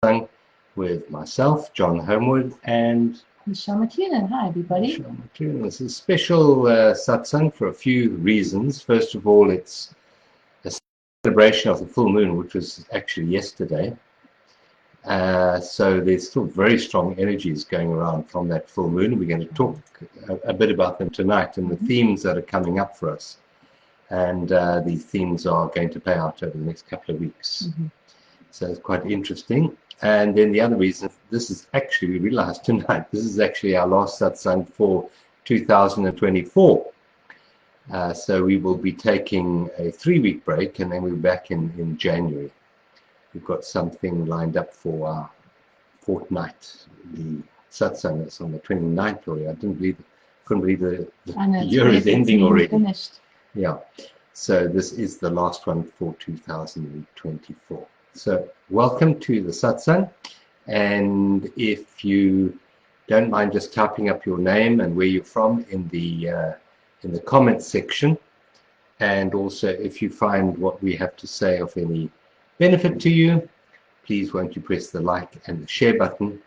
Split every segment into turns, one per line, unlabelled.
Satsang with myself, John Homewood, and
Michelle McKinnon. Hi, everybody.
Michelle McKinnon. This is a special Satsang for a few reasons. First of all, it's a celebration of the full moon, which was actually yesterday. So there's still very strong energies going around from that full moon. We're going to talk a bit about them tonight and the themes that are coming up for us. And these themes are going to play out over the next couple of weeks. So it's quite interesting. And then the other reason, this is actually, we realized tonight, this is actually our last satsang for 2024. So we will be taking a 3-week break, and then we're back in January. We've got something lined up for our fortnight. The satsang is on the 29th already. I couldn't believe the year is ending already.
Finished.
Yeah. So this is the last one for 2024. So welcome to the satsang, and if you don't mind just typing up your name and where you're from in the comments section, and also if you find what we have to say of any benefit to you, please won't you press the like and the share button.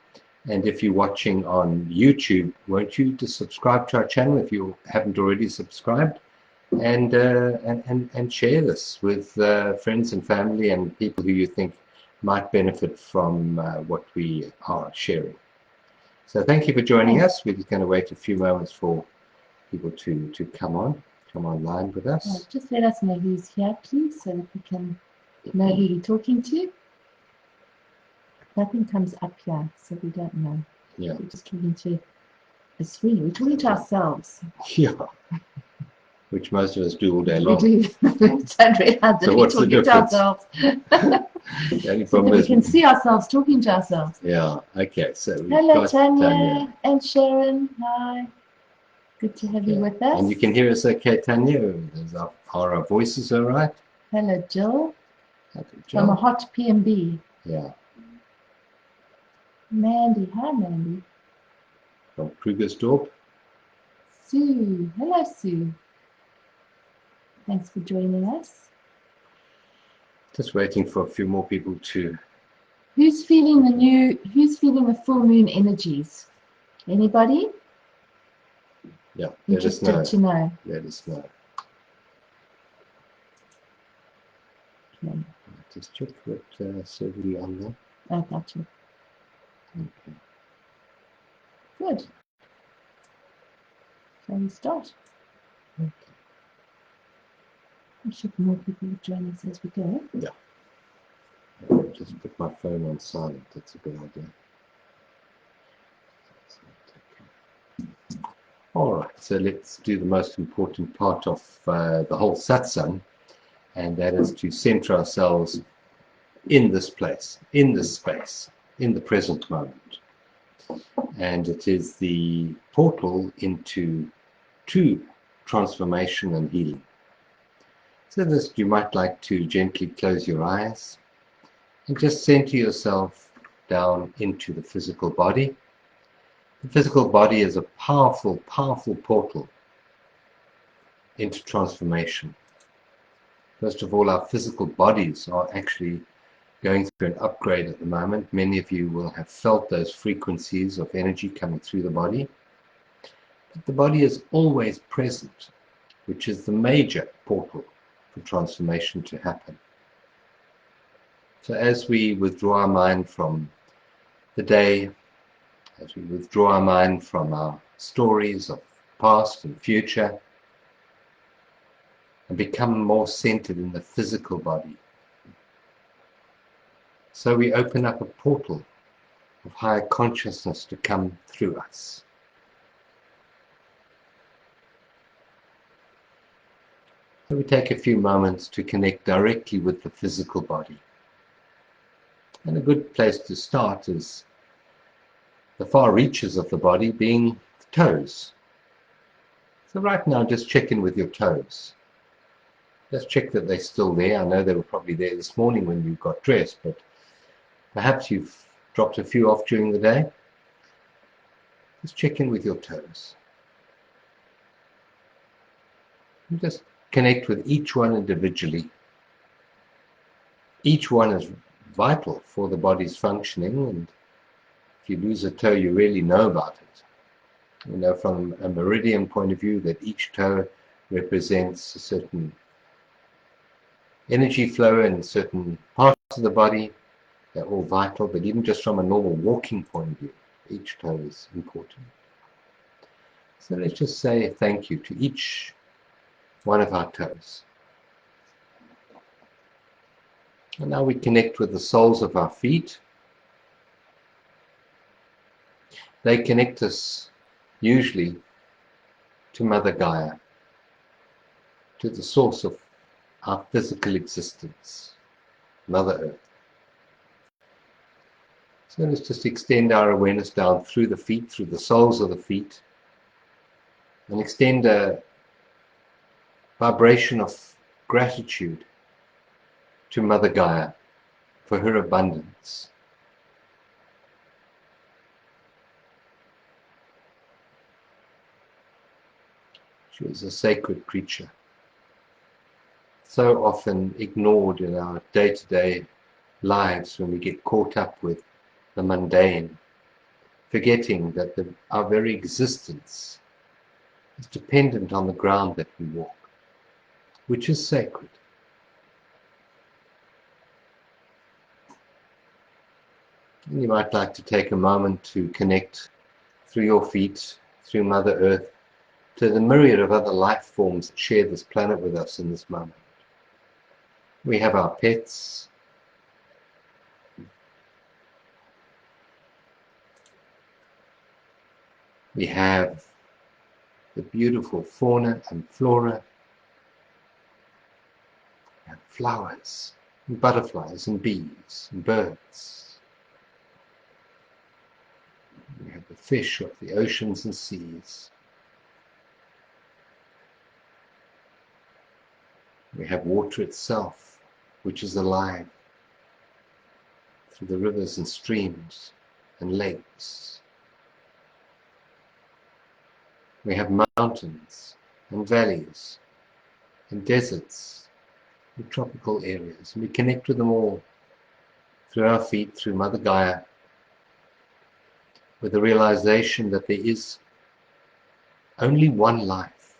And if you're watching on YouTube, won't you just subscribe to our channel if you haven't already subscribed, and share this with friends and family and people who you think might benefit from what we are sharing. So thank you for joining us. We're just going to wait a few moments for people to come online with us.
Just let us know who's here, please, so that we can know who you're talking to. Nothing comes up here, so we don't know.
Yeah.
We're just talking to a screen. We're talking to ourselves.
Yeah. Which most of us do all day long.
We do. Don't realize that
So
we're
what's the
talking to
difference?
ourselves.
The only
So that
problem
we
is
can see ourselves talking to ourselves.
yeah. Okay. So we've
Hello,
got
Tanya and Sharon. Hi. Good to have you with us.
And you can hear us okay, Tanya? Are our voices all right?
Hello, Jill.
Okay,
From a
Jill.
hot PMB.
Yeah.
Mandy. Hi, Mandy.
From Krugersdorp.
Sue. Hello, Sue. Thanks for joining us.
Just waiting for a few more people to.
Who's feeling the full moon energies? Anybody?
Yeah, let us know.
Interested to know.
Let us know.
Okay.
Just check what server on there.
I got you.
Okay.
Good. Shall we start?
Okay.
I'm sure more people will join us as we go.
Yeah. Just put my phone on silent. That's a good idea. All right. So let's do the most important part of the whole satsang, and that is to center ourselves in this place, in this space, in the present moment. And it is the portal into true transformation and healing. So this, you might like to gently close your eyes and just center yourself down into the physical body. The physical body is a powerful, powerful portal into transformation. First of all, our physical bodies are actually going through an upgrade at the moment. Many of you will have felt those frequencies of energy coming through the body. But the body is always present, which is the major portal for transformation to happen. So as we withdraw our mind from the day, as we withdraw our mind from our stories of past and future, and become more centered in the physical body, so we open up a portal of higher consciousness to come through us. So we take a few moments to connect directly with the physical body. And a good place to start is the far reaches of the body, being the toes. So right now, just check in with your toes. Just check that they're still there. I know they were probably there this morning when you got dressed, but perhaps you've dropped a few off during the day. Just check in with your toes. And just connect with each one individually. Each one is vital for the body's functioning, and if you lose a toe, you really know about it. You know from a meridian point of view that each toe represents a certain energy flow in certain parts of the body. They're all vital, but even just from a normal walking point of view, each toe is important. So let's just say thank you to each one of our toes. And now we connect with the soles of our feet. They connect us usually to Mother Gaia, to the source of our physical existence, Mother Earth. So let's just extend our awareness down through the feet, through the soles of the feet, and extend a vibration of gratitude to Mother Gaia for her abundance. She is a sacred creature, so often ignored in our day-to-day lives when we get caught up with the mundane, forgetting that our very existence is dependent on the ground that we walk, which is sacred. And you might like to take a moment to connect through your feet, through Mother Earth, to the myriad of other life forms that share this planet with us in this moment. We have our pets, we have the beautiful fauna and flora, and flowers, and butterflies, and bees, and birds. We have the fish of the oceans and seas. We have water itself, which is alive through the rivers and streams and lakes. We have mountains and valleys and deserts and tropical areas. And we connect with them all through our feet, through Mother Gaia, with the realization that there is only one life,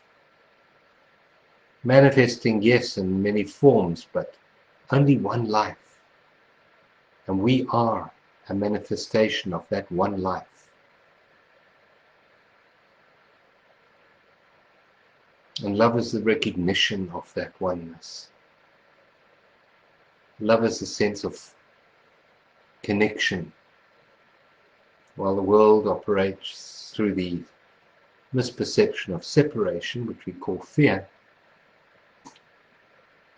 manifesting, yes, in many forms, but only one life. And we are a manifestation of that one life. And love is the recognition of that oneness. Love is a sense of connection, while the world operates through the misperception of separation, which we call fear.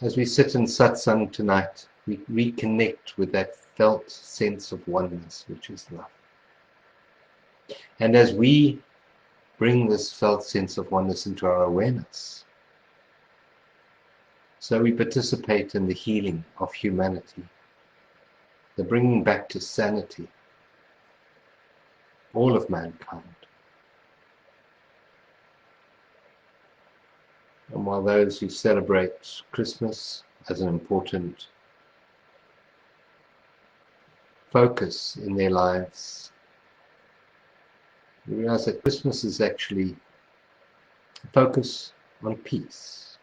As we sit in Satsang tonight, we reconnect with that felt sense of oneness, which is love. And as we bring this felt sense of oneness into our awareness, so we participate in the healing of humanity, the bringing back to sanity all of mankind. And while those who celebrate Christmas as an important focus in their lives, we realize that Christmas is actually a focus on peace.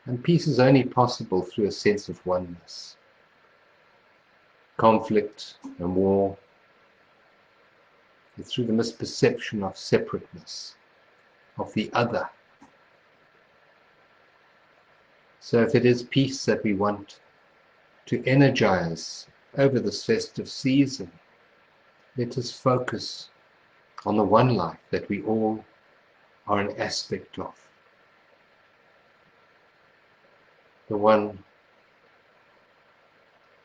And peace is only possible through a sense of oneness. Conflict and war is through the misperception of separateness, of the other. So if it is peace that we want to energize over this festive season, let us focus on the one life that we all are an aspect of. The one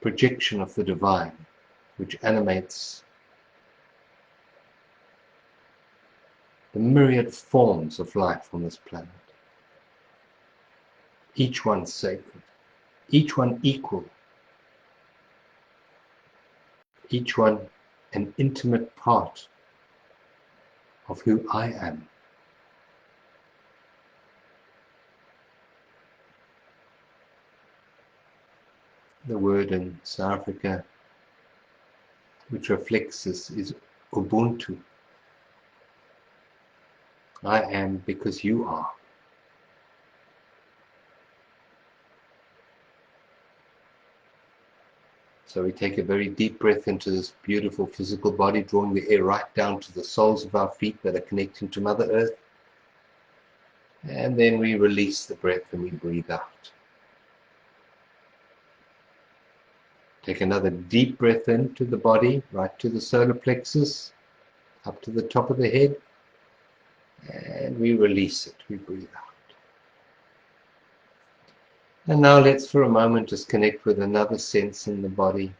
projection of the divine, which animates the myriad forms of life on this planet. Each one sacred, each one equal, each one an intimate part of who I am. The word in South Africa which reflects this is Ubuntu. I am because you are. So we take a very deep breath into this beautiful physical body, drawing the air right down to the soles of our feet that are connecting to Mother Earth. And then we release the breath and we breathe out. Take another deep breath into the body, right to the solar plexus, up to the top of the head. And we release it, we breathe out. And now let's for a moment just connect with another sense in the body.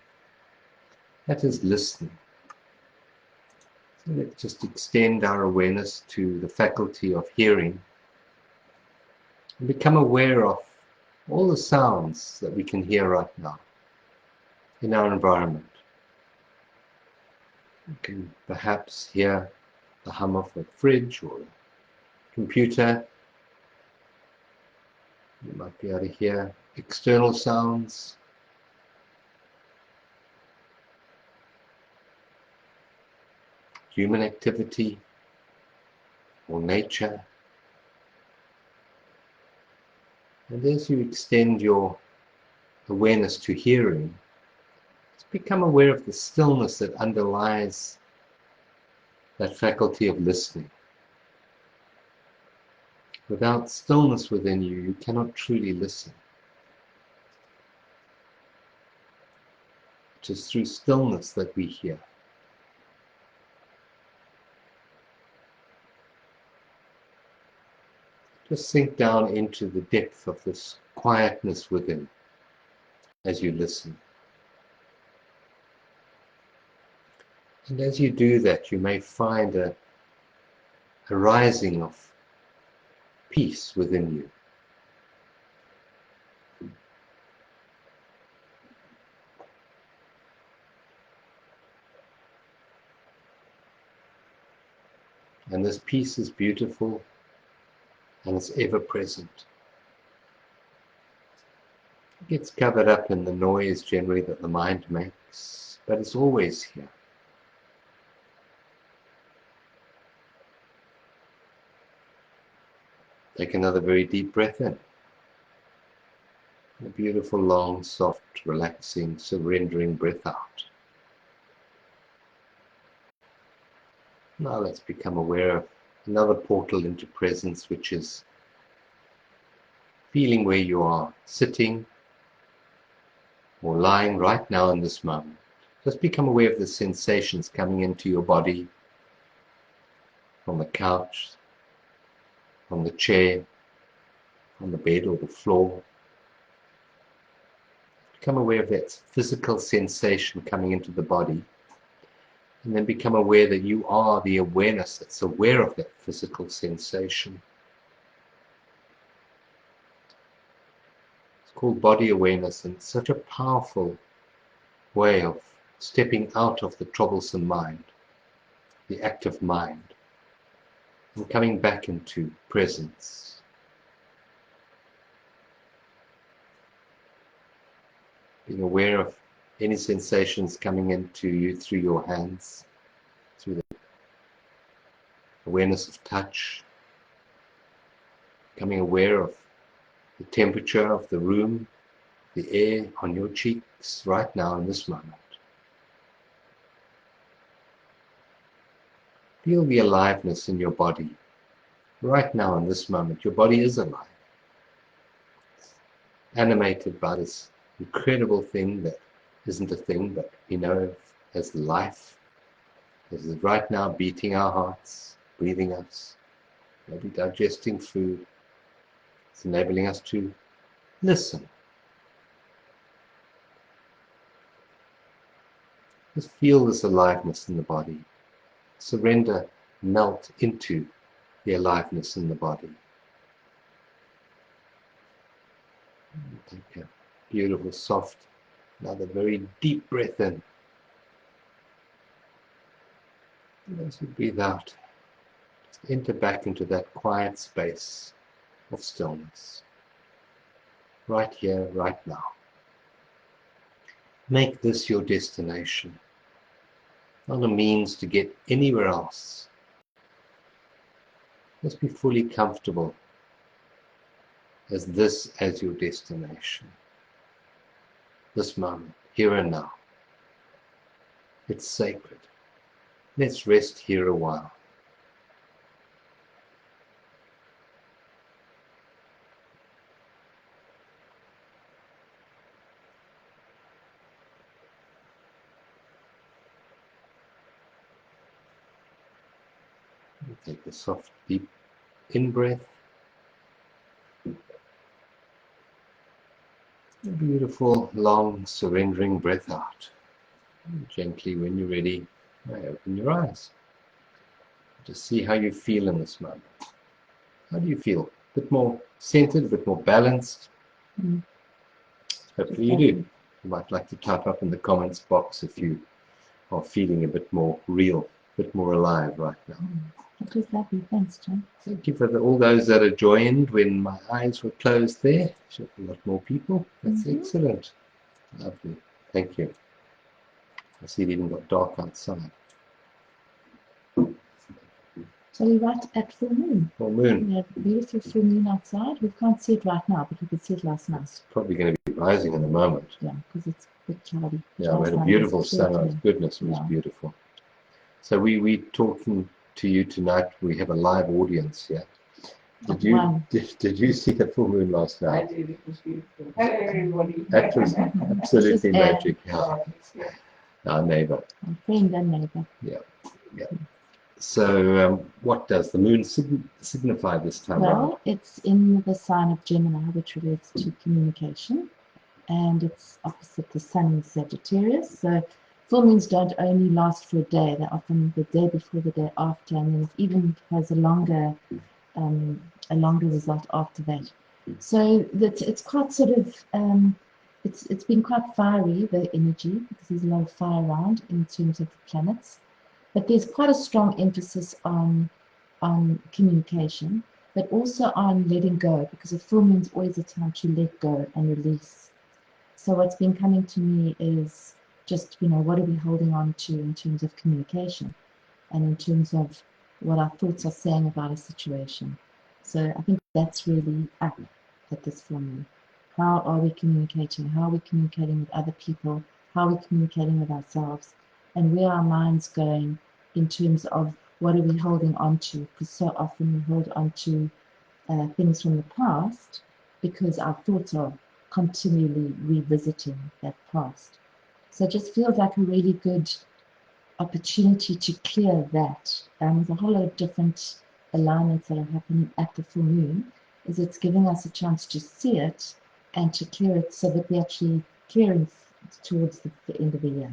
That is listening. So let's just extend our awareness to the faculty of hearing and become aware of all the sounds that we can hear right now in our environment. You can perhaps hear the hum of a fridge or a computer. You might be able to hear external sounds. Human activity or nature. And as you extend your awareness to hearing, just become aware of the stillness that underlies that faculty of listening. Without stillness within you, you cannot truly listen. It is through stillness that we hear. Just sink down into the depth of this quietness within as you listen. And as you do that, you may find a rising of peace within you. And this peace is beautiful and it's ever present. It gets covered up in the noise generally that the mind makes, but it's always here. Take another very deep breath in. A beautiful, long, soft, relaxing, surrendering breath out. Now let's become aware of another portal into presence, which is feeling where you are sitting or lying right now in this moment. Just become aware of the sensations coming into your body from the couch, from the chair, on the bed or the floor. Become aware of that physical sensation coming into the body. And then become aware that you are the awareness that's aware of that physical sensation. It's called body awareness, and it's such a powerful way of stepping out of the troublesome mind, the active mind, and coming back into presence. Being aware of any sensations coming into you through your hands, through the awareness of touch, becoming aware of the temperature of the room, the air on your cheeks right now in this moment. Feel the aliveness in your body right now in this moment. Your body is alive, animated by this incredible thing that isn't a thing, but we know as life. This is right now beating our hearts, breathing us, maybe digesting food. It's enabling us to listen. Just feel this aliveness in the body. Surrender, melt into the aliveness in the body. Take a beautiful, soft, another very deep breath in. And as you breathe out, just enter back into that quiet space of stillness. Right here, right now. Make this your destination, not a means to get anywhere else. Just be fully comfortable as this as your destination. This moment, here and now. It's sacred. Let's rest here a while. Take a soft, deep in-breath. A beautiful, long, surrendering breath out. Gently, when you're ready, open your eyes. Just see how you feel in this moment. How do you feel? A bit more centered, a bit more balanced? Hopefully you do. You might like to type up in the comments box if you are feeling a bit more real, a bit more alive right now.
It was lovely. Thanks, John.
Thank you for all those that have joined when my eyes were closed there. Should be a lot more people. That's excellent. Lovely. Thank you. I see it even got dark outside.
So we're right at full moon.
Full moon.
We have a beautiful full moon outside. We can't see it right now, but we could see it last night.
It's probably going to be rising in a moment.
Yeah, because it's a bit cloudy.
Yeah, we had a beautiful sunrise. Goodness, it was beautiful. So we're talking to you tonight. We have a live audience here. Did you see the full moon last night?
I did. It was beautiful. Hello, everybody.
That was absolutely magic. Yeah. Our neighbor.
Our friend and neighbor.
Yeah. So what does the moon signify this time around?
Well, it's in the sign of Gemini, which relates to communication, and it's opposite the sun in Sagittarius. So full moons don't only last for a day; they're often the day before, the day after, and then it even has a longer result after that. So that it's quite sort of it's been quite fiery, the energy, because there's a lot of fire around in terms of the planets. But there's quite a strong emphasis on communication, but also on letting go, because a full moon is always a time to let go and release. So what's been coming to me is just, what are we holding on to in terms of communication and in terms of what our thoughts are saying about a situation. So I think that's really up at this full moon. How are we communicating? How are we communicating with other people? How are we communicating with ourselves? And where are our minds going in terms of what are we holding on to? Because so often we hold on to things from the past because our thoughts are continually revisiting that past. So it just feels like a really good opportunity to clear that. There's a whole lot of different alignments that are happening at the full moon. It's giving us a chance to see it and to clear it so that we're actually clearing towards the end of the year.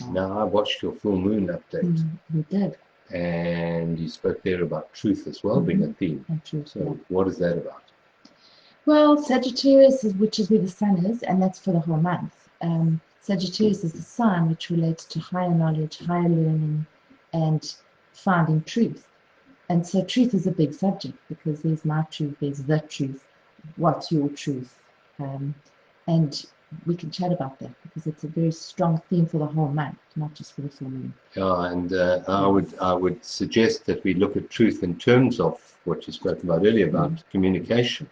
Now, I watched your full moon update.
You did.
And you spoke there about truth as well, being a theme.
And truth,
so what is that about?
Well, Sagittarius, which is where the sun is, and that's for the whole month. Sagittarius is the sign which relates to higher knowledge, higher learning, and finding truth. And so truth is a big subject, because there's my truth, there's the truth. What's your truth? And we can chat about that, because it's a very strong theme for the whole month, not just for the full moon.
Yeah, and I would suggest that we look at truth in terms of what you spoke about earlier about communication.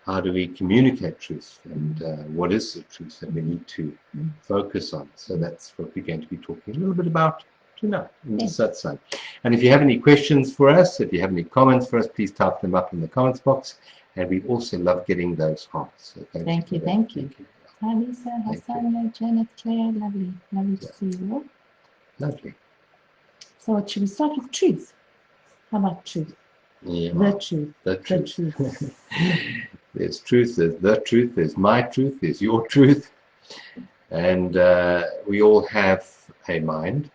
How do we communicate truth, and what is the truth that we need to focus on? So that's what we're going to be talking a little bit about tonight in the Satsang. And if you have any questions for us, if you have any comments for us, please type them up in the comments box. And we also love getting those hearts. So
thank you. Hi Lisa, hi Sonia, Janet, Claire, lovely to see you all.
Lovely.
So should we start with truth? How about truth?
Yeah.
The truth.
The truth. There's truth, there's the truth, there's my truth, there's your truth. And we all have a mind,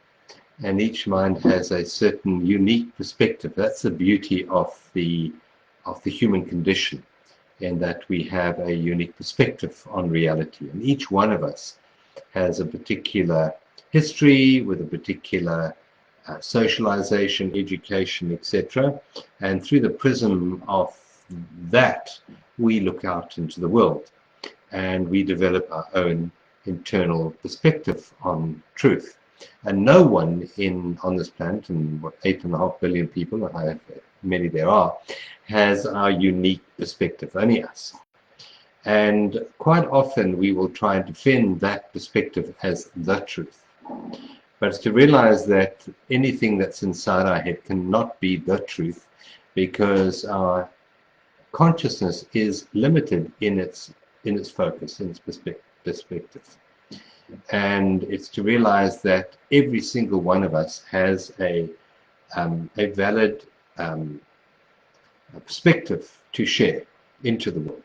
and each mind has a certain unique perspective. That's the beauty of the human condition, in that we have a unique perspective on reality. And each one of us has a particular history with a particular socialization, education, etc. And through the prism of that, we look out into the world and we develop our own internal perspective on truth. And no one on this planet, and what 8.5 billion people, however many there are, has our unique perspective, only us. And quite often we will try and defend that perspective as the truth. But it's to realize that anything that's inside our head cannot be the truth, because our consciousness is limited in its focus, in its perspective. And it's to realize that every single one of us has a valid perspective to share into the world.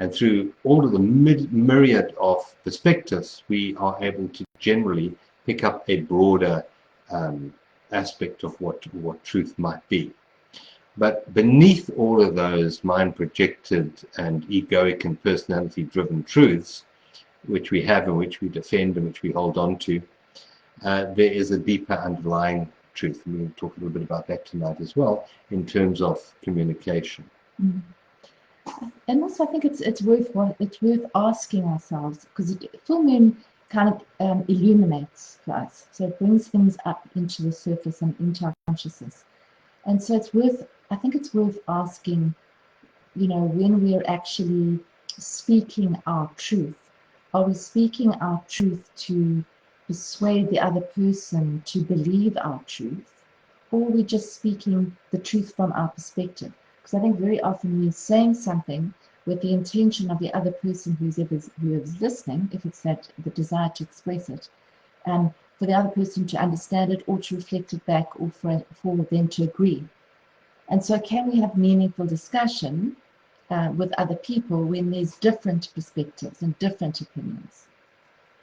And through all of the myriad of perspectives, we are able to generally pick up a broader aspect of what truth might be. But beneath all of those mind-projected and egoic and personality-driven truths, which we have and which we defend and which we hold on to, there is a deeper underlying truth. And we'll talk a little bit about that tonight as well, in terms of communication.
Mm. And also, I think it's worth asking ourselves, because full moon kind of illuminates for us, so it brings things up into the surface and into our consciousness. And so I think it's worth asking, when we're actually speaking our truth, are we speaking our truth to persuade the other person to believe our truth, or are we just speaking the truth from our perspective? Because I think very often we're saying something with the intention of the other person who is listening, if it's the desire to express it, for the other person to understand it or to reflect it back, or for them to agree. And so can we have meaningful discussion with other people when there's different perspectives and different opinions?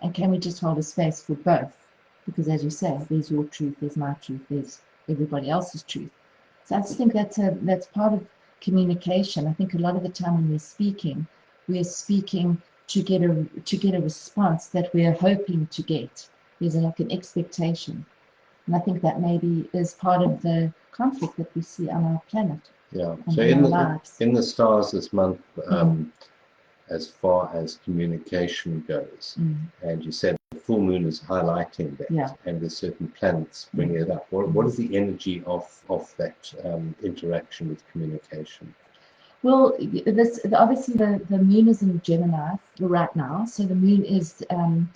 And can we just hold a space for both? Because as you say, there's your truth, there's my truth, there's everybody else's truth. So I just think that's part of communication. I think a lot of the time when we're speaking to get a response that we're hoping to get. There's like an expectation. And I think that maybe is part of the conflict that we see on our planet.
Yeah. So in the stars this month, as far as communication goes, and you said the full moon is highlighting that, and there's certain planets bringing it up. What is the energy of that interaction with communication?
Well, obviously the moon is in Gemini right now. So the moon is the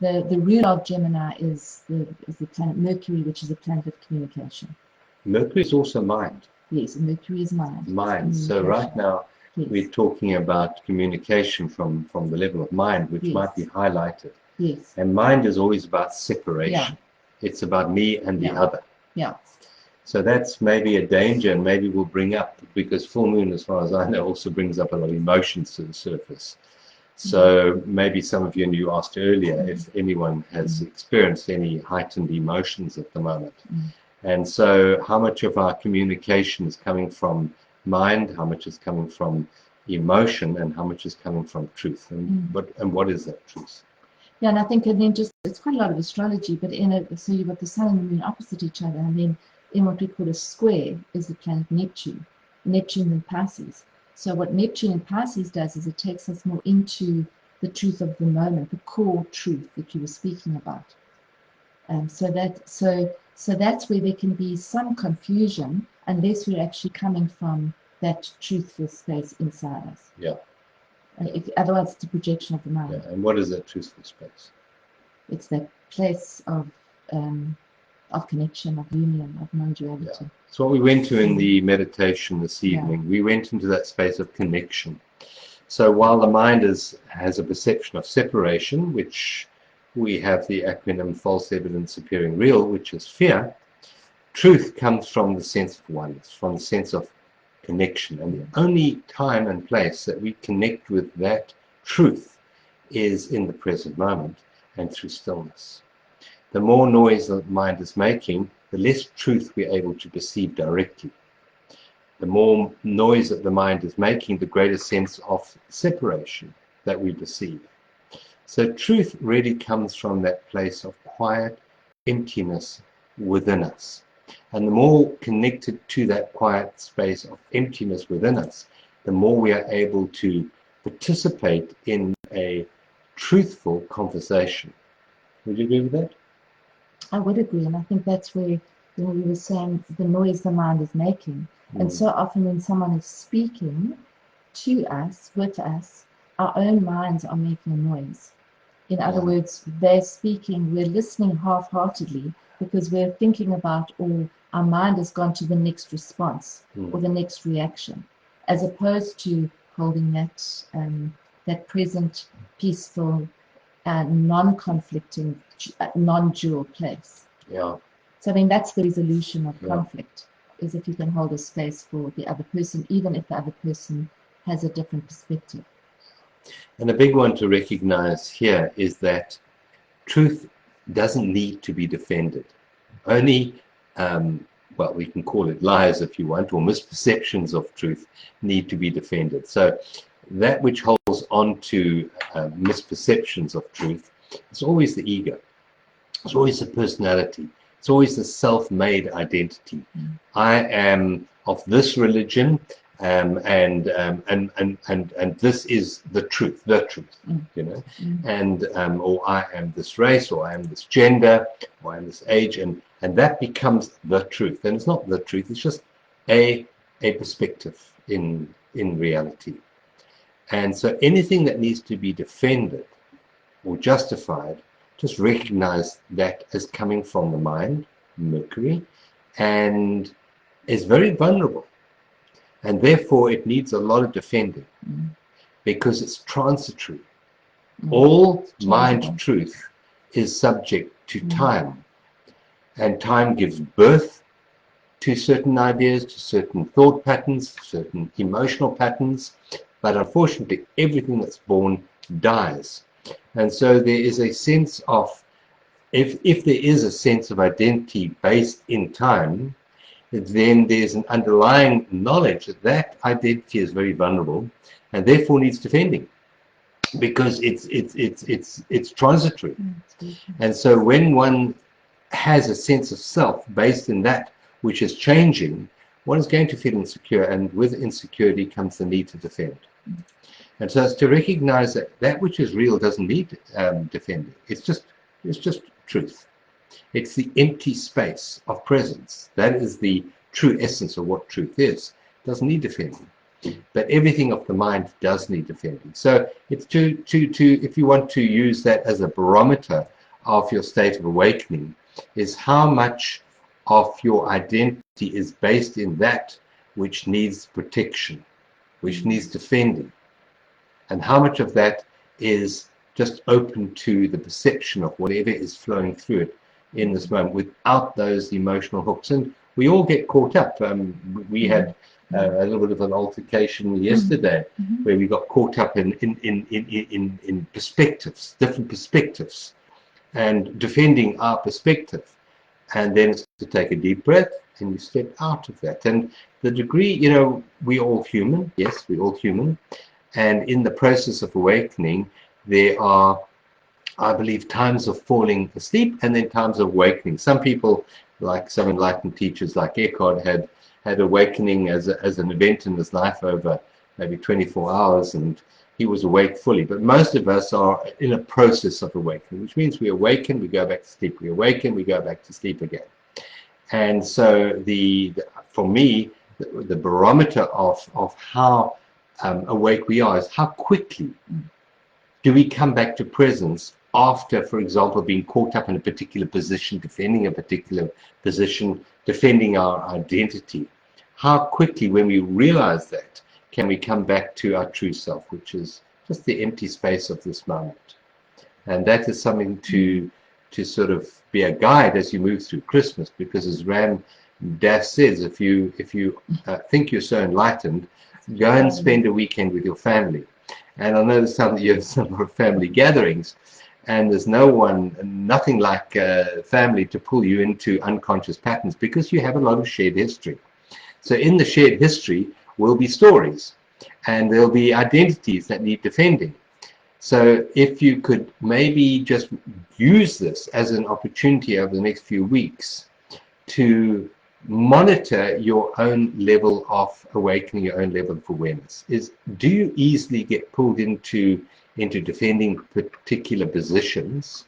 ruler of Gemini is the planet Mercury, which is a planet of communication.
Mercury is also mind.
Yes, Mercury is mind.
Mind. So right now we're talking about communication from the level of mind, which might be highlighted.
Yes.
And mind is always about separation. Yeah. It's about me and the other.
Yeah.
So that's maybe a danger, and maybe we'll bring up, because full moon, as far as I know, also brings up a lot of emotions to the surface. So maybe some of you asked earlier if anyone has experienced any heightened emotions at the moment. And so how much of our communication is coming from mind, how much is coming from emotion, and how much is coming from truth, and what is that truth?
Yeah, and I think, and then it's quite a lot of astrology, but so you've got the sun and the moon opposite each other, and then in what we call a square is the planet Neptune in Pisces. So what Neptune in Pisces does is it takes us more into the truth of the moment, the core truth that you were speaking about. So that's where there can be some confusion unless we're actually coming from that truthful space inside us.
Yeah.
Otherwise, it's a projection of the mind.
Yeah. And what is that truthful space?
It's that place of connection, of union, of non-duality.
Yeah. So what we went to in the meditation this evening, we went into that space of connection. So while the mind has a perception of separation, which we have the acronym false evidence appearing real, which is fear, truth comes from the sense of oneness, from the sense of connection. And the only time and place that we connect with that truth is in the present moment and through stillness. The more noise the mind is making, the less truth we're able to perceive directly. The more noise that the mind is making, the greater sense of separation that we perceive. So truth really comes from that place of quiet emptiness within us. And the more connected to that quiet space of emptiness within us, the more we are able to participate in a truthful conversation. Would you agree with that?
I would agree, and I think that's where, you know, we were saying the noise the mind is making. And so often when someone is speaking to us, with us, our own minds are making a noise. In other words, they're speaking, we're listening half-heartedly because we're thinking about, or our mind has gone to the next response or the next reaction, as opposed to holding that present, peaceful, non-conflicting, non-dual place.
Yeah.
So I mean, that's the resolution of conflict, is if you can hold a space for the other person, even if the other person has a different perspective.
And a big one to recognize here is that truth doesn't need to be defended. Only, well, we can call it lies if you want, or misperceptions of truth need to be defended. So that which holds on to misperceptions of truth is always the ego. It's always the personality. It's always the self-made identity. I am of this religion, and this is the truth, you know, and or I am this race, or I am this gender, or I am this age, and that becomes the truth. And it's not the truth; it's just a perspective in reality. And so anything that needs to be defended or justified, just recognize that as coming from the mind, Mercury, and is very vulnerable. And therefore it needs a lot of defending because it's transitory. All mind truth is subject to time. And time gives birth to certain ideas, to certain thought patterns, certain emotional patterns. But unfortunately, everything that's born dies. And so there is a sense of, if there is a sense of identity based in time, then there's an underlying knowledge that that identity is very vulnerable and therefore needs defending, because it's transitory. And so when one has a sense of self based in that which is changing, one is going to feel insecure, and with insecurity comes the need to defend. And so it's to recognize that that which is real doesn't need defending. It's just truth. It's the empty space of presence. That is the true essence of what truth is. It doesn't need defending. But everything of the mind does need defending. So it's to if you want to use that as a barometer of your state of awakening, is how much of your identity is based in that which needs protection, which needs defending, and how much of that is just open to the perception of whatever is flowing through it in this moment without those emotional hooks. And we all get caught up. We had a little bit of an altercation yesterday where we got caught up in perspectives, different perspectives, and defending our perspective. And then it's to take a deep breath and you step out of that. And the degree, you know, we're all human. Yes, we're all human. And in the process of awakening, there are, I believe, times of falling asleep and then times of awakening. Some people, like some enlightened teachers like Eckhart, had awakening as an event in his life over maybe 24 hours, and he was awake fully. But most of us are in a process of awakening, which means we awaken, we go back to sleep, we awaken, we go back to sleep again. And so for me, the barometer of how awake we are is how quickly do we come back to presence after, for example, being caught up in a particular position, defending a particular position, defending our identity. How quickly, when we realize that, can we come back to our true self, which is just the empty space of this moment. And that is something to sort of be a guide as you move through Christmas, because as Ram Dass says, if you think you're so enlightened, go and spend a weekend with your family. And I know there's some family gatherings, and there's nothing like family to pull you into unconscious patterns, because you have a lot of shared history. So in the shared history will be stories, and there'll be identities that need defending. So if you could maybe just use this as an opportunity over the next few weeks to monitor your own level of awakening, your own level of awareness. Do you easily get pulled into into defending particular positions?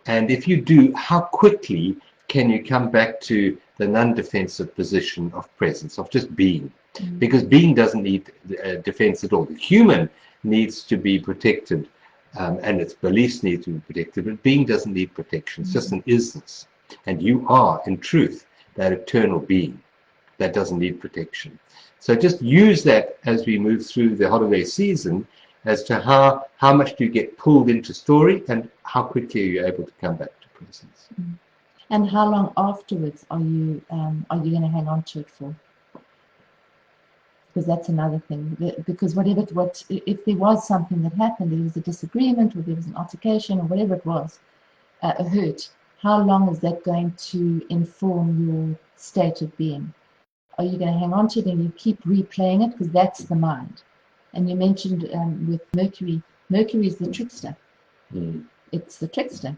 And if you do, how quickly can you come back to the non-defensive position of presence, of just being? Because being doesn't need defense at all. The human needs to be protected, and its beliefs need to be protected, but being doesn't need protection. It's just an isness. And you are, in truth, that eternal being that doesn't need protection. So just use that as we move through the holiday season as to how much do you get pulled into story and how quickly are you able to come back to presence.
And how long afterwards are you going to hang on to it for? Because that's another thing. Because if there was something that happened, there was a disagreement or there was an altercation or whatever it was, a hurt, how long is that going to inform your state of being? Are you going to hang on to it and you keep replaying it? Because that's the mind. And you mentioned with Mercury is the trickster. It's the trickster.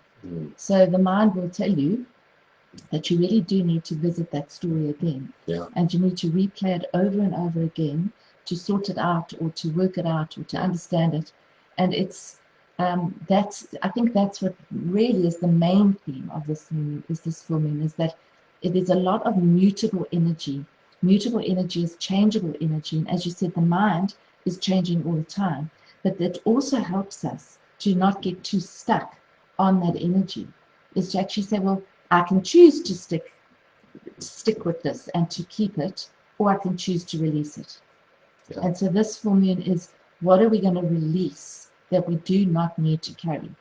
So the mind will tell you that you really do need to visit that story again. And you need to replay it over and over again to sort it out or to work it out or to understand it. And it's I think that's what really is the main theme of this full moon, is that it is a lot of mutable energy. Mutable energy is changeable energy, and as you said, the mind is changing all the time. But that also helps us to not get too stuck on that energy, is to actually say, well, I can choose to stick with this and to keep it, or I can choose to release it. And so this full moon is, what are we going to release that we do not need to carry?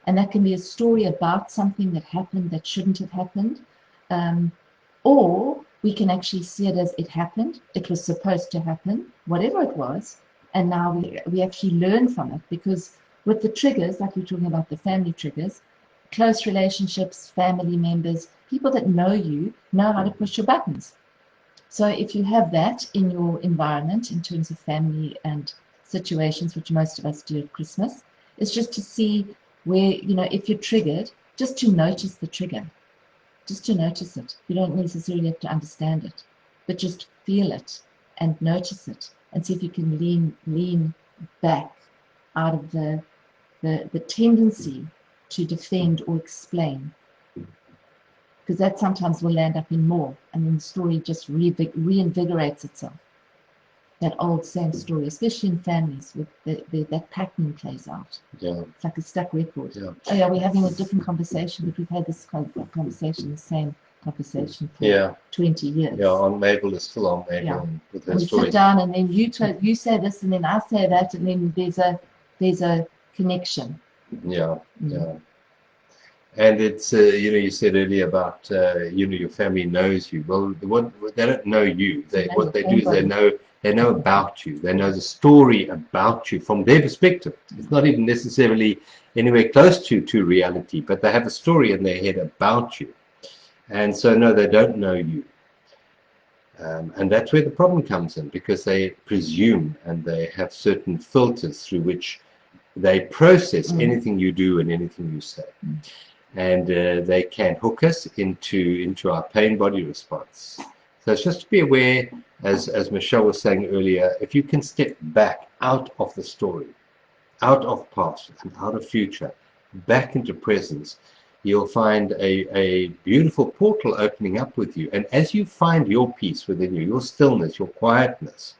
And that can be a story about something that happened that shouldn't have happened, or we can actually see it as it happened, it was supposed to happen, whatever it was, and now we actually learn from it. Because with the triggers, like we're talking about the family triggers, close relationships, family members, people that know you know how to push your buttons. So if you have that in your environment in terms of family and situations, which most of us do at Christmas, it's just to see where, if you're triggered, just to notice the trigger, just to notice it. You don't necessarily have to understand it, but just feel it and notice it and see if you can lean back out of the tendency to defend or explain, because that sometimes will land up in more, and then the story just reinvigorates itself. That old same story, especially in families, with that pattern plays out. It's like a stuck record. Oh yeah, we're having a different conversation, but we've had this conversation, the same conversation for 20 years.
On Mabel is still on Mabel with her story.
We sit down, and then you say this, and then I say that, and then there's a connection.
And it's you said earlier about your family knows you. Well, they don't know you. What they do is they know about you. They know the story about you from their perspective. It's not even necessarily anywhere close to reality, but they have a story in their head about you. And so no, they don't know you. And that's where the problem comes in, because they presume and they have certain filters through which they process anything you do and anything you say. And they can hook us into our pain body response. So it's just to be aware, as Michelle was saying earlier, if you can step back out of the story, out of past and out of future, back into presence, you'll find a beautiful portal opening up with you. And as you find your peace within you, your stillness, your quietness,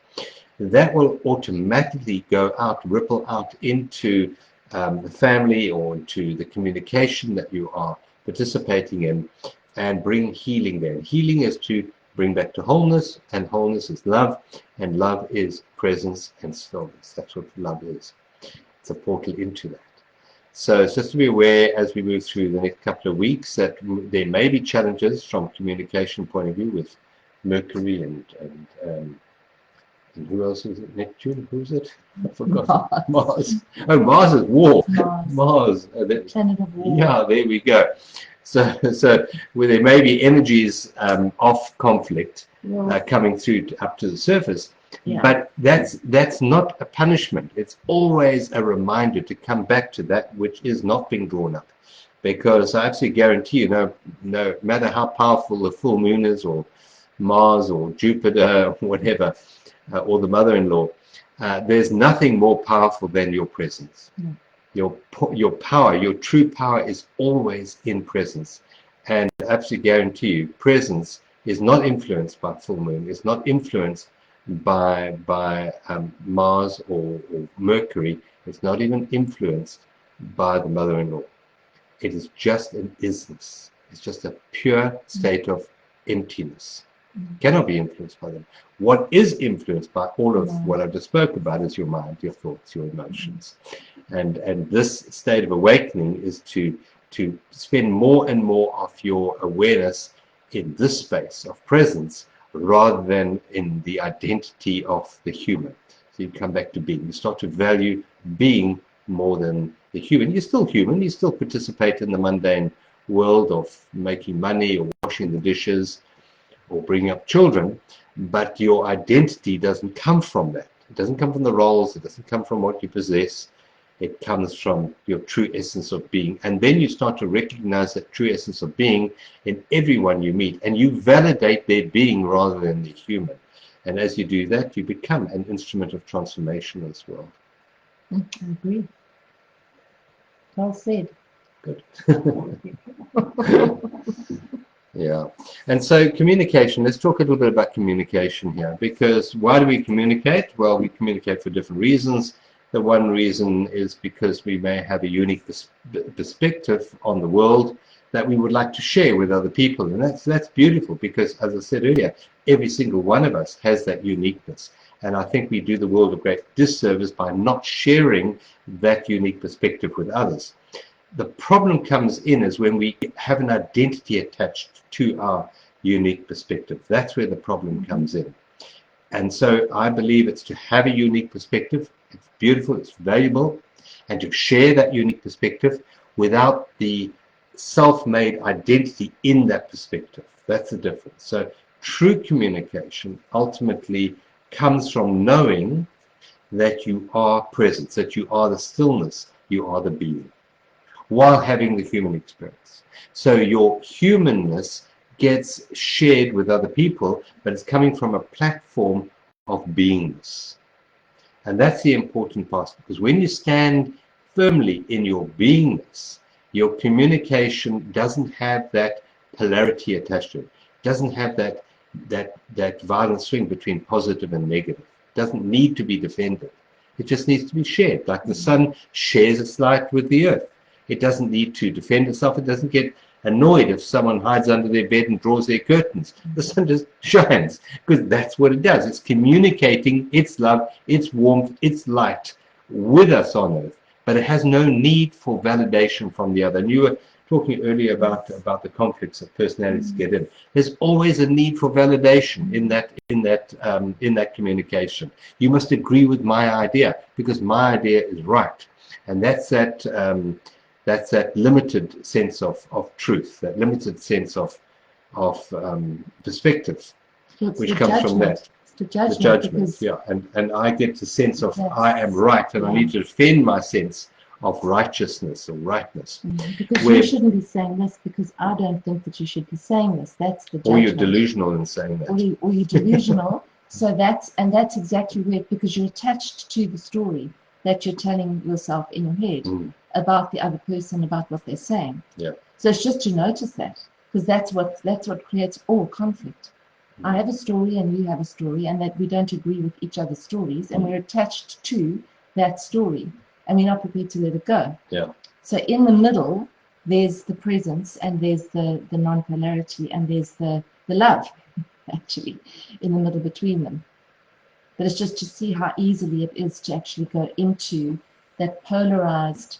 that will automatically go out, ripple out into the family or into the communication that you are participating in, and bring healing there. Healing is to bring back to wholeness, and wholeness is love, and love is presence and stillness. That's what love is. It's a portal into that. So it's just to be aware as we move through the next couple of weeks that there may be challenges from a communication point of view with Mercury and who else is it? Neptune? Who's it? I forgot. Mars. Oh, Mars is war. Mars.
Planet of war.
Yeah, there we go. So where there may be energies of conflict coming through up to the surface, but that's not a punishment. It's always a reminder to come back to that which is not being drawn up. Because I actually guarantee you, no matter how powerful the full moon is, or Mars, or Jupiter, or whatever, or the mother-in-law, There's nothing more powerful than your presence.
Mm.
Your power, your true power is always in presence. And I absolutely guarantee you, presence is not influenced by full moon. It's not influenced by Mars or Mercury. It's not even influenced by the mother-in-law. It is just an isness. It's just a pure state of emptiness. Cannot be influenced by them. What is influenced by all of what I just spoke about is your mind, your thoughts, your emotions. And this state of awakening is to spend more and more of your awareness in this space of presence rather than in the identity of the human. So you come back to being. You start to value being more than the human. You're still human. You still participate in the mundane world of making money or washing the dishes or bringing up children, but your identity doesn't come from that. It doesn't come from the roles. It doesn't come from what you possess. It comes from your true essence of being. And then you start to recognize that true essence of being in everyone you meet, and you validate their being rather than the human. And as you do that, you become an instrument of transformation in this world.
I agree. Well said.
Good. Yeah. And so communication, let's talk a little bit about communication here, because why do we communicate? Well, we communicate for different reasons. The one reason is because we may have a unique perspective on the world that we would like to share with other people. And that's beautiful, because as I said earlier, every single one of us has that uniqueness. And I think we do the world a great disservice by not sharing that unique perspective with others. The problem comes in is when we have an identity attached to our unique perspective. That's where the problem comes in. And so I believe it's to have a unique perspective. It's beautiful, it's valuable, and to share that unique perspective without the self-made identity in that perspective. That's the difference. So true communication ultimately comes from knowing that you are present, that you are the stillness, you are the being, while having the human experience. So your humanness gets shared with other people, but it's coming from a platform of beingness. And that's the important part, because when you stand firmly in your beingness, your communication doesn't have that polarity attached to it. It doesn't have that violent swing between positive and negative. It doesn't need to be defended. It just needs to be shared, like the sun shares its light with the earth. It doesn't need to defend itself. It doesn't get annoyed if someone hides under their bed and draws their curtains. The sun just shines, because that's what it does. It's communicating its love, its warmth, its light with us on earth. But it has no need for validation from the other. And you were talking earlier about the conflicts that personalities get in. There's always a need for validation in that communication. You must agree with my idea because my idea is right, and that's that limited sense of truth, that limited sense of perspective,
So
which comes from that.
The judgment,
The judgment,
because
yeah, and I get the sense of
That's-
I am right, and I
yeah.
need to defend my sense of righteousness or rightness.
because
Where-
you shouldn't be saying this, because I don't think that you should be saying this. That's the judgment.
Or you're delusional in saying that.
Or you're delusional. So that's exactly where, because you're attached to the story that you're telling yourself in your head about the other person, about what they're saying.
Yeah.
So it's just to notice that, because that's what creates all conflict. I have a story and you have a story, and that we don't agree with each other's stories, and we're attached to that story, and we're not prepared to let it go.
Yeah.
So in the middle, there's the presence, and there's the non-polarity, and there's the love, actually, in the middle between them. But it's just to see how easily it is to actually go into that polarized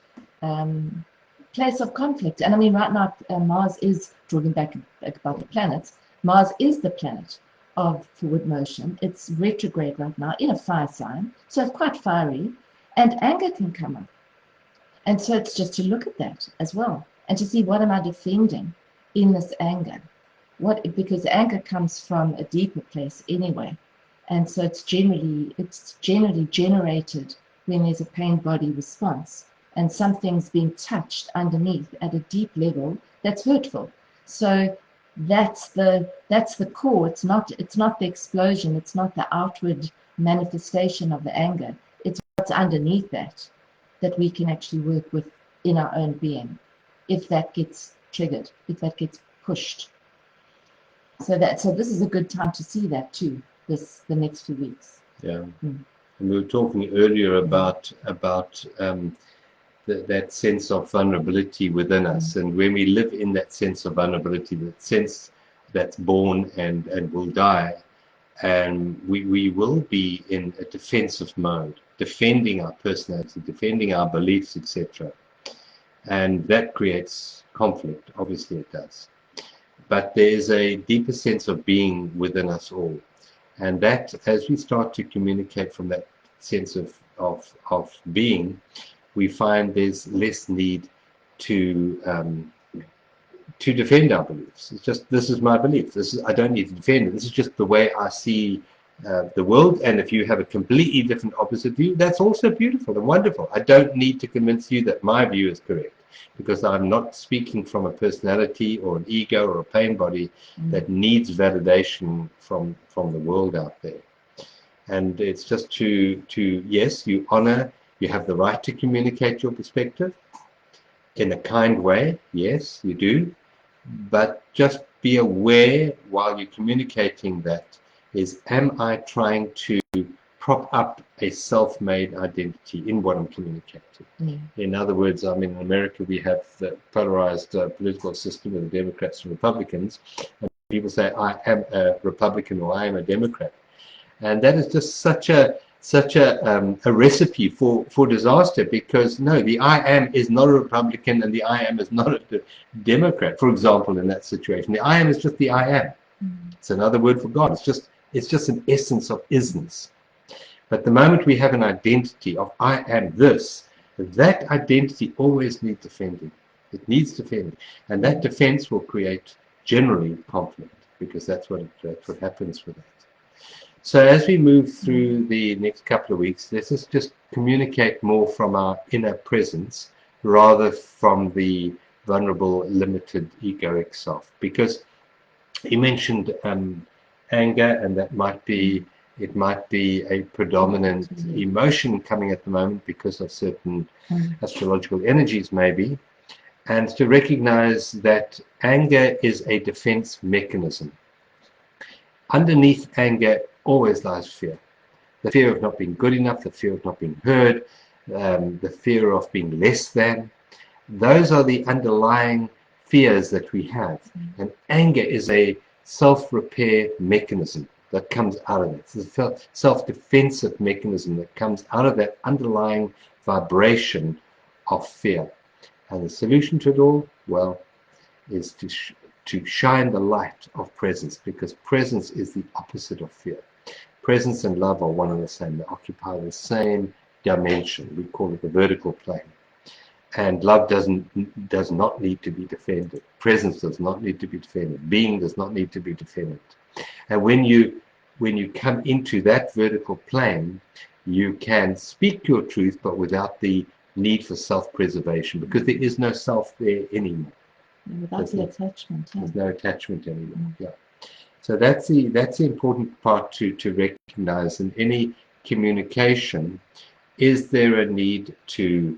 place of conflict. And I mean, right now, Mars is, talking back about the planets, Mars is the planet of forward motion. It's retrograde right now in a fire sign, so it's quite fiery, and anger can come up. And so it's just to look at that as well, and to see, what am I defending in this anger? Because anger comes from a deeper place anyway, and so it's generally generated when there's a pain body response, and something's being touched underneath at a deep level that's hurtful. So that's the core. It's not the explosion. It's not the outward manifestation of the anger. It's what's underneath that we can actually work with in our own being, if that gets triggered, if that gets pushed. So this is a good time to see that too, the next few weeks.
Yeah. And we were talking earlier about that sense of vulnerability within us, and when we live in that sense of vulnerability, that sense that's born and will die, and we will be in a defensive mode, defending our personality, defending our beliefs, etc. And that creates conflict. Obviously it does. But there's a deeper sense of being within us all. And that, as we start to communicate from that sense of being, we find there's less need to defend our beliefs. It's just, this is my belief. I don't need to defend it. This is just the way I see the world. And if you have a completely different opposite view, that's also beautiful and wonderful. I don't need to convince you that my view is correct, because I'm not speaking from a personality or an ego or a pain body that needs validation from the world out there. And it's just to yes, you honor, you have the right to communicate your perspective in a kind way. Yes, you do. But just be aware while you're communicating that is, am I trying to prop up a self-made identity in what I'm communicating? In other words, I mean, in America we have the polarized political system with the Democrats and Republicans, and people say, I am a Republican or I am a Democrat. And that is just such a recipe for disaster, because no, the I am is not a Republican and the I am is not a Democrat, for example, in that situation. The I am is just the I am. It's another word for God. It's just an essence of isness. But the moment we have an identity of I am this, that identity always needs defending. It needs defending. And that defense will create generally conflict, because that's what happens with that. So as we move through the next couple of weeks, let's just communicate more from our inner presence rather from the vulnerable, limited egoic self. Because he mentioned anger, and that might be a predominant emotion coming at the moment because of certain astrological energies maybe, and to recognize that anger is a defense mechanism. Underneath anger always lies fear. The fear of not being good enough, the fear of not being heard, the fear of being less than. Those are the underlying fears that we have. And anger is a self-repair mechanism that comes out of it. It's a self-defensive mechanism that comes out of that underlying vibration of fear. And the solution to it all, well, is to shine the light of presence, because presence is the opposite of fear. Presence and love are one and the same. They occupy the same dimension. We call it the vertical plane. And love does not need to be defended. Presence does not need to be defended. Being does not need to be defended. And when you come into that vertical plane, you can speak your truth, but without the need for self-preservation, because there is no self there anymore.
Without the attachment.
There's no attachment anymore. Yeah. So that's the important part to recognize in any communication. Is there a need to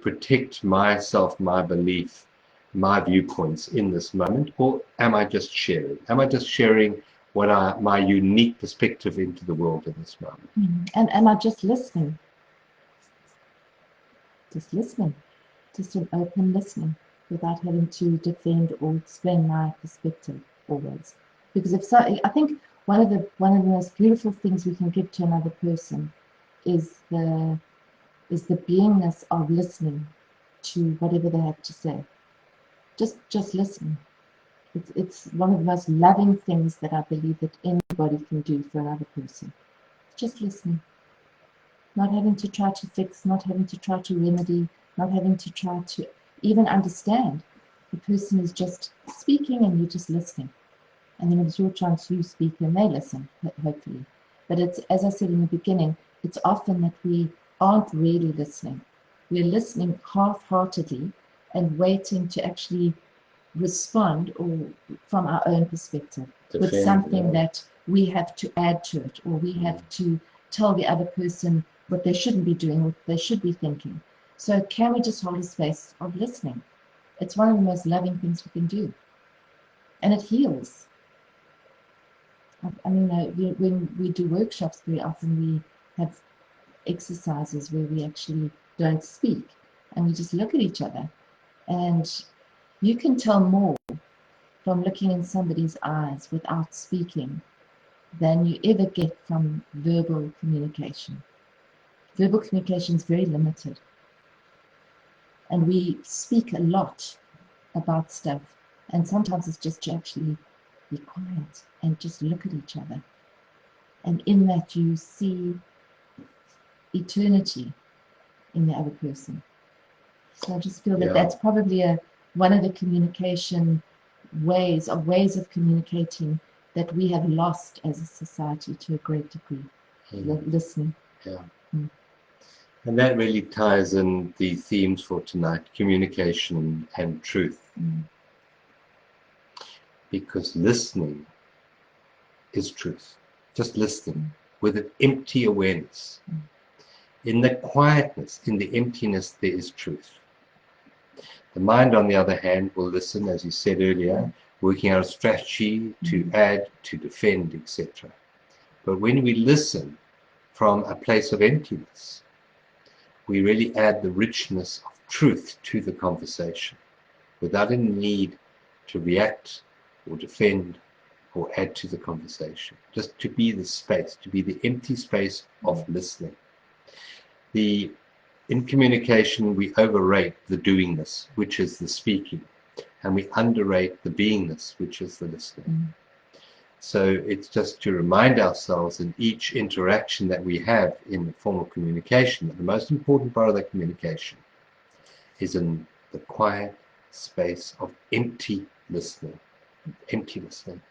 protect myself, my belief, my viewpoints in this moment, or am I just sharing? Am I just sharing my unique perspective into the world in this moment?
And am I just listening? Just listening. Just an open listening, without having to defend or explain my perspective always. Because I think one of the most beautiful things we can give to another person is the beingness of listening to whatever they have to say. Just listen. It's one of the most loving things that I believe that anybody can do for another person. Just listening. Not having to try to fix, not having to try to remedy, not having to try to even understand. The person is just speaking and you're just listening. And then it's your chance to speak and they listen, hopefully. But it's, as I said in the beginning, it's often that we aren't really listening. We're listening half-heartedly and waiting to actually respond or from our own perspective with something that we have to add to it, or we have to tell the other person what they shouldn't be doing, what they should be thinking. So can we just hold a space of listening? It's one of the most loving things we can do. And it heals. I mean, when we do workshops, very often we have exercises where we actually don't speak and we just look at each other. And you can tell more from looking in somebody's eyes without speaking than you ever get from verbal communication. Verbal communication is very limited. And we speak a lot about stuff. And sometimes it's just to actually be quiet and just look at each other. And in that you see eternity in the other person. So I just feel that that's probably one of the communication ways of communicating that we have lost as a society to a great degree. Listening.
Yeah. And that really ties in the themes for tonight, communication and truth. Because listening is truth. Just listening with an empty awareness. In the quietness, in the emptiness, there is truth. The mind, on the other hand, will listen, as you said earlier, working out a strategy to add, to defend, etc. But when we listen from a place of emptiness, we really add the richness of truth to the conversation without any need to react or defend or add to the conversation. Just to be the space, to be the empty space of listening. In communication, we overrate the doingness, which is the speaking, and we underrate the beingness, which is the listening. So it's just to remind ourselves in each interaction that we have in the formal communication that the most important part of that communication is in the quiet space of empty listening. Empty listening.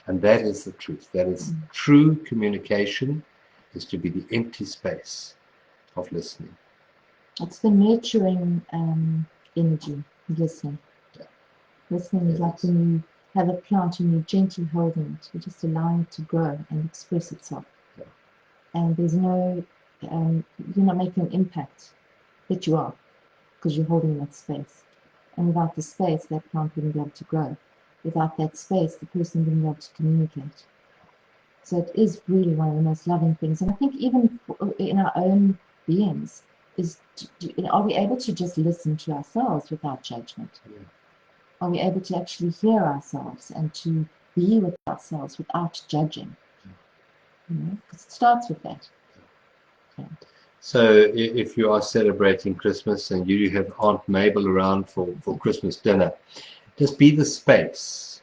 And that is the truth. That is true communication, is to be the empty space of listening.
It's the nurturing energy, listening.
Yeah.
Listening is like when you have a plant and you're gently holding it, you're just allowing it to grow and express itself.
Yeah.
And there's no, you're not making an impact, but you are, because you're holding that space. And without the space, that plant wouldn't be able to grow. Without that space, the person wouldn't be able to communicate. So it is really one of the most loving things. And I think even in our own beings, are we able to just listen to ourselves without judgment?
Yeah.
Are we able to actually hear ourselves and to be with ourselves without judging? Because it starts with that. Yeah.
So if you are celebrating Christmas and you have Aunt Mabel around for Christmas dinner, just be the space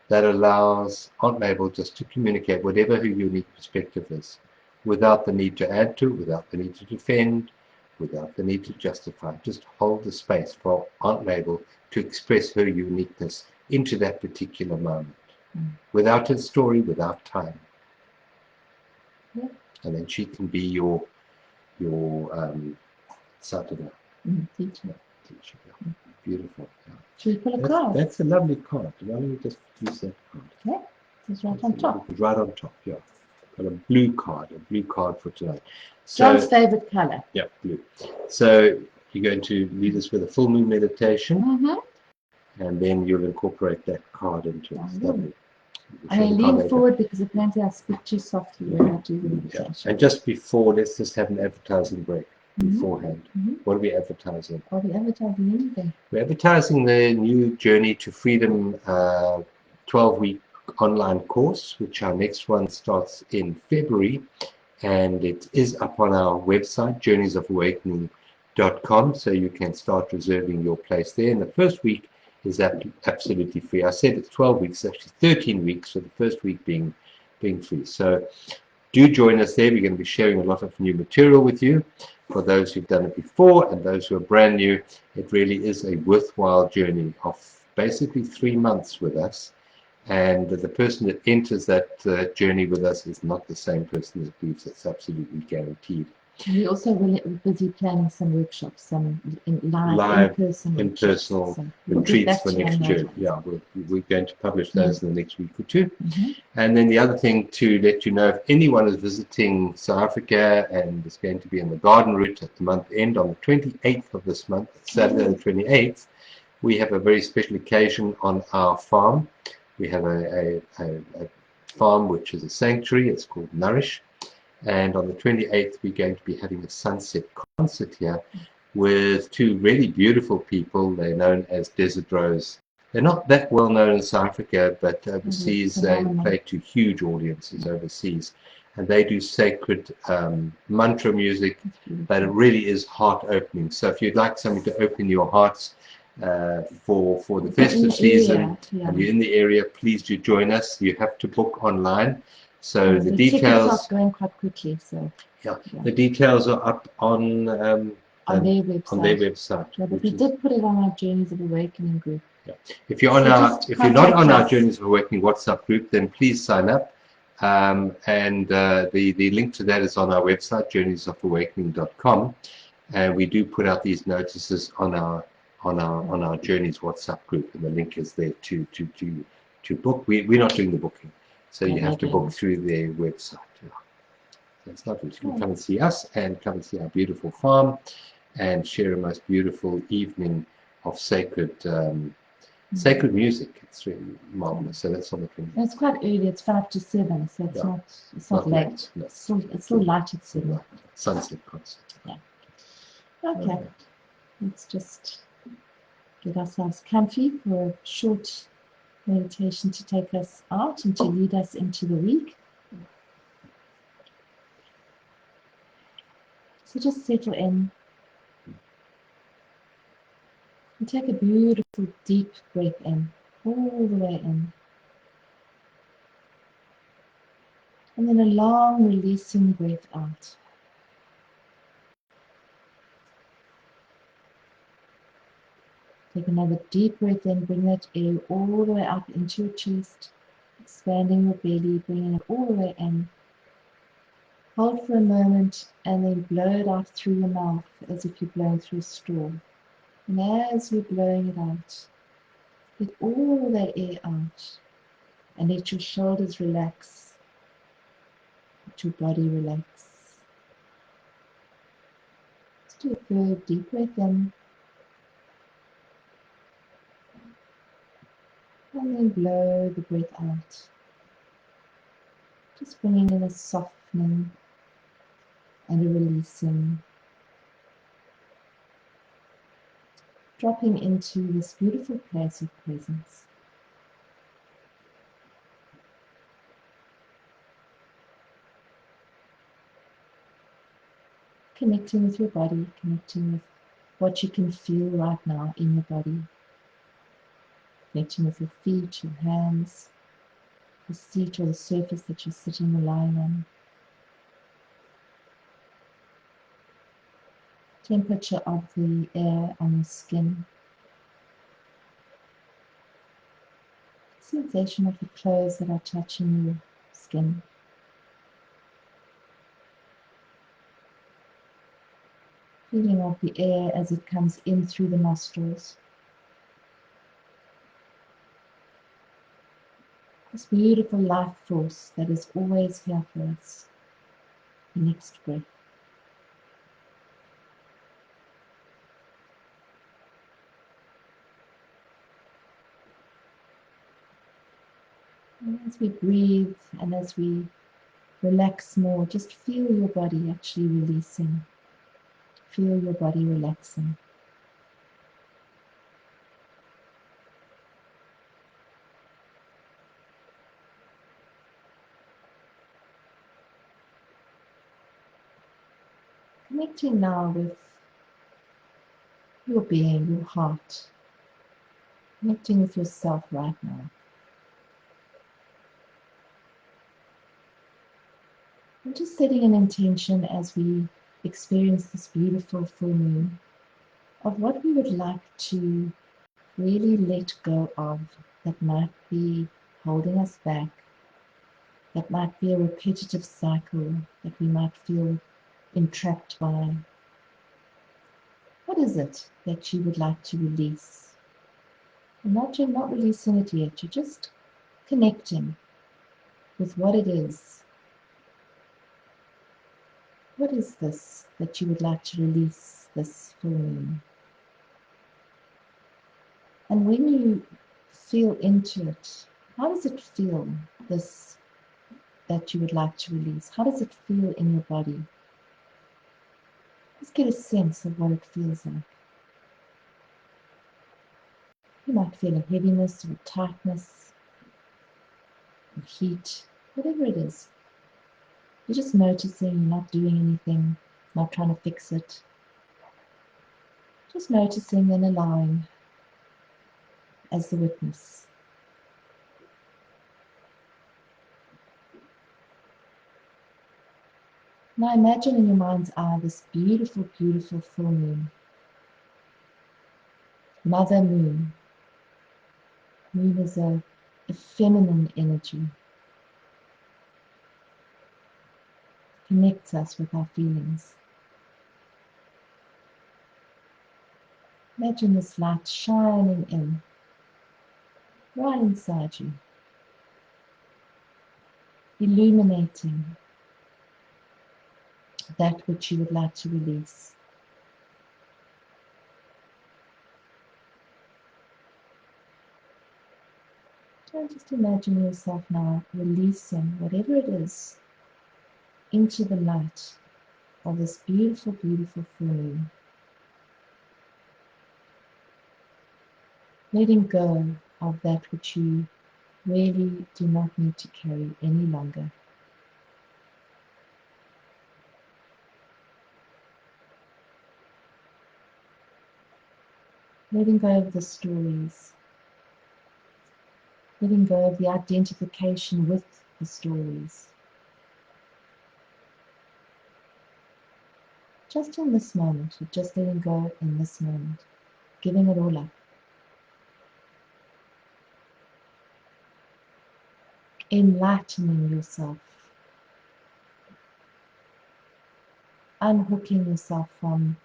that allows Aunt Mabel just to communicate whatever her unique perspective is, without the need to add to, without the need to defend, without the need to justify. Just hold the space for Aunt Mabel to express her uniqueness into that particular moment, without a story, without time.
Yeah.
And then she can be your sadhana,
Teacher.
teacher. Beautiful. Yeah.
Should we pull a card?
That's a lovely card. Why don't we just use that card?
Okay. It's right on top.
Right on top, yeah. Got a blue card for tonight.
John's favorite color.
Yeah, blue. So you're going to lead us with a full moon meditation, and then you'll incorporate that card into it. Lovely.
And I lean forward because apparently I speak too softly when I do the meditation.
Yeah. And just before, let's just have an advertising break beforehand. What are we advertising?
Are we advertising anything?
We're advertising the new Journey to Freedom 12-week online course, which our next one starts in February, and it is up on our website, journeysofawakening.com, so you can start reserving your place there. And the first week is absolutely free. I said it's 12 weeks, actually 13 weeks, so the first week being free. So do join us there. We're going to be sharing a lot of new material with you. For those who've done it before and those who are brand new, it really is a worthwhile journey of basically 3 months with us. And the person that enters that journey with us is not the same person that leaves. It's absolutely guaranteed.
We're also really busy planning some workshops, some
Live,
in-person
impersonal
workshops. So we'll get
retreats
back
for
to you on
next
those
year.
ones.
Yeah, we're going to publish those in the next week or two.
Mm-hmm.
And then the other thing to let you know, if anyone is visiting South Africa and is going to be in the garden route at the month end on the 28th of this month, Saturday the 28th, we have a very special occasion on our farm. We have a farm which is a sanctuary. It's called Nourish. And on the 28th, we're going to be having a sunset concert here with two really beautiful people. They're known as Desert Rose. They're not that well known in South Africa, but overseas they play to huge audiences overseas. And they do sacred mantra music, but it really is heart-opening. So if you'd like something to open your hearts for the festive season, and you're in the area, please do join us. You have to book online. So the details
are going quite quickly. So
the details are up on
their website.
On their website.
Yeah, but we did put it on our Journeys of Awakening group.
Yeah. If you're not on our Journeys of Awakening WhatsApp group, then please sign up. The link to that is on our website, journeysofawakening.com, and we do put out these notices on our Journeys WhatsApp group, and the link is there to book. We're not doing the booking, so you have to book through their website. Yeah. So it's lovely. You can come and see us and come and see our beautiful farm and share a most beautiful evening of sacred music. It's really marvelous. So that's on the 20th.
It's quite early. It's 5 to 7, so it's not late.
No.
It's still light at 7.
Sunset concert.
Yeah. Okay. Let's just get ourselves comfy for a short meditation to take us out and to lead us into the week. So just settle in and take a beautiful deep breath in, all the way in. And then a long releasing breath out. Take another deep breath in, bring that air all the way up into your chest, expanding your belly, bringing it all the way in. Hold for a moment and then blow it out through your mouth as if you're blowing through a straw. And as you're blowing it out, let all that air out and let your shoulders relax, let your body relax. Let's do a third deep breath in. And then blow the breath out. Just bringing in a softening and a releasing. Dropping into this beautiful place of presence. Connecting with your body, connecting with what you can feel right now in your body. Connecting with your feet, your hands, the seat or the surface that you're sitting or lying on. Temperature of the air on your skin. Sensation of the clothes that are touching your skin. Feeling of the air as it comes in through the nostrils. This beautiful life force that is always here for us. The next breath. And as we breathe and as we relax more, just feel your body actually releasing. Feel your body relaxing. Connecting now with your being, your heart. Connecting with yourself right now. And just setting an intention as we experience this beautiful full moon of what we would like to really let go of that might be holding us back, that might be a repetitive cycle that we might feel entrapped by. What is it that you would like to release? And you're not releasing it yet, you're just connecting with what it is. What is this that you would like to release this full moon? And when you feel into it, how does it feel, this that you would like to release? How does it feel in your body? Just get a sense of what it feels like. You might feel a heaviness or a tightness, or heat, whatever it is. You're just noticing, you're not doing anything, not trying to fix it. Just noticing and allowing as the witness. Now imagine in your mind's eye this beautiful, beautiful full moon. Mother Moon. Moon is a feminine energy. Connects us with our feelings. Imagine this light shining in, right inside you, illuminating that which you would like to release. And just imagine yourself now releasing whatever it is into the light of this beautiful, beautiful full moon. Letting go of that which you really do not need to carry any longer. Letting go of the stories. Letting go of the identification with the stories. Just in this moment, you're just letting go in this moment, giving it all up. Enlightening yourself. Unhooking yourself from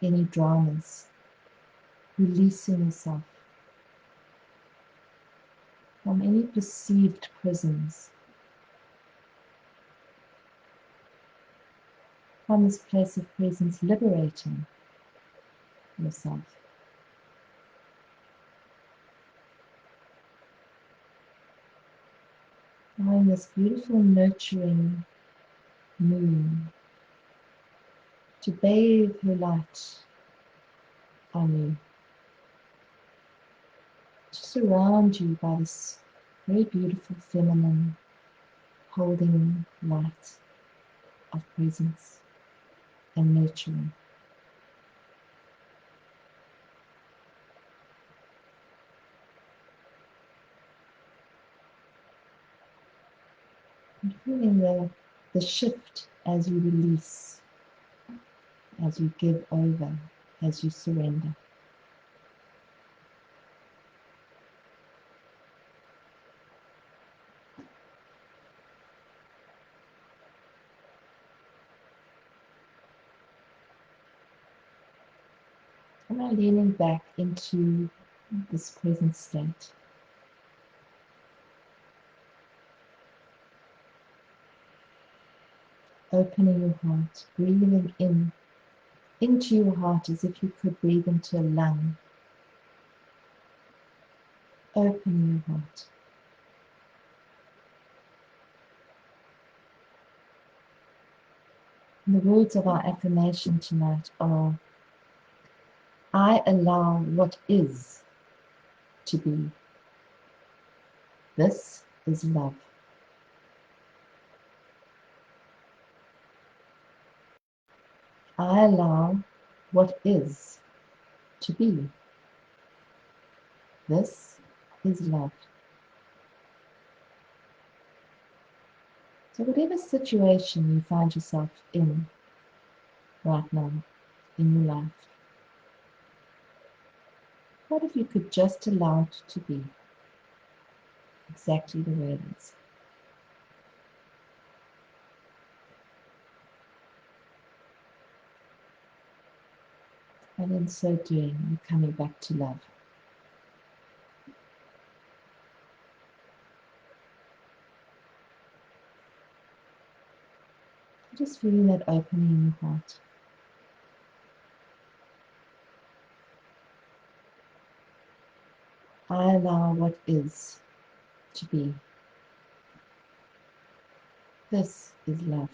any dramas. Releasing yourself from any perceived prisons. From this place of presence, liberating yourself. Allowing this beautiful, nurturing moon to bathe her light on you. To surround you by this very beautiful, feminine, holding light of presence and nurturing. And feeling the shift as you release, as you give over, as you surrender. And now leaning back into this present state. Opening your heart, breathing in into your heart as if you could breathe into a lung. Opening your heart. And the words of our affirmation tonight are, I allow what is to be. This is love. I allow what is to be. This is love. So whatever situation you find yourself in right now in your life, what if you could just allow it to be exactly the way it is? And in so doing, you're coming back to love. Just feeling that opening in the heart. I allow what is to be. This is love.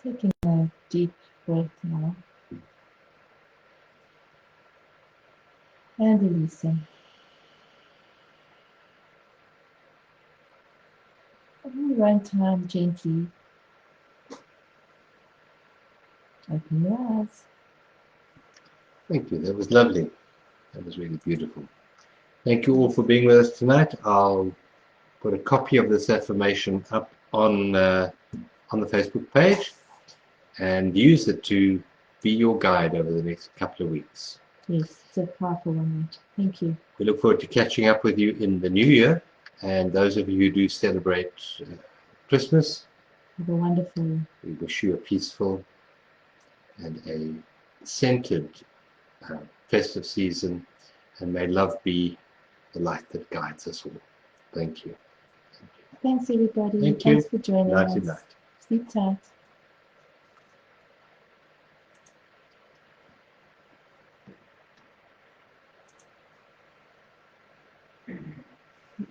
Taking a deep breath now. And releasing. In your own time, gently open your eyes.
Thank you. That was lovely. That was really beautiful. Thank you all for being with us tonight. I'll put a copy of this affirmation up on the Facebook page and use it to be your guide over the next couple of weeks.
Yes, it's a powerful one. Thank you.
We look forward to catching up with you in the new year. And those of you who do celebrate Christmas,
Have a wonderful.
we wish you a peaceful and a centered festive season. And may love be the light that guides us all. Thank you.
Thanks, everybody.
Thank you.
Thanks for joining
Nighty
us.
night.
Sleep tight.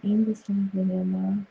End this one video now.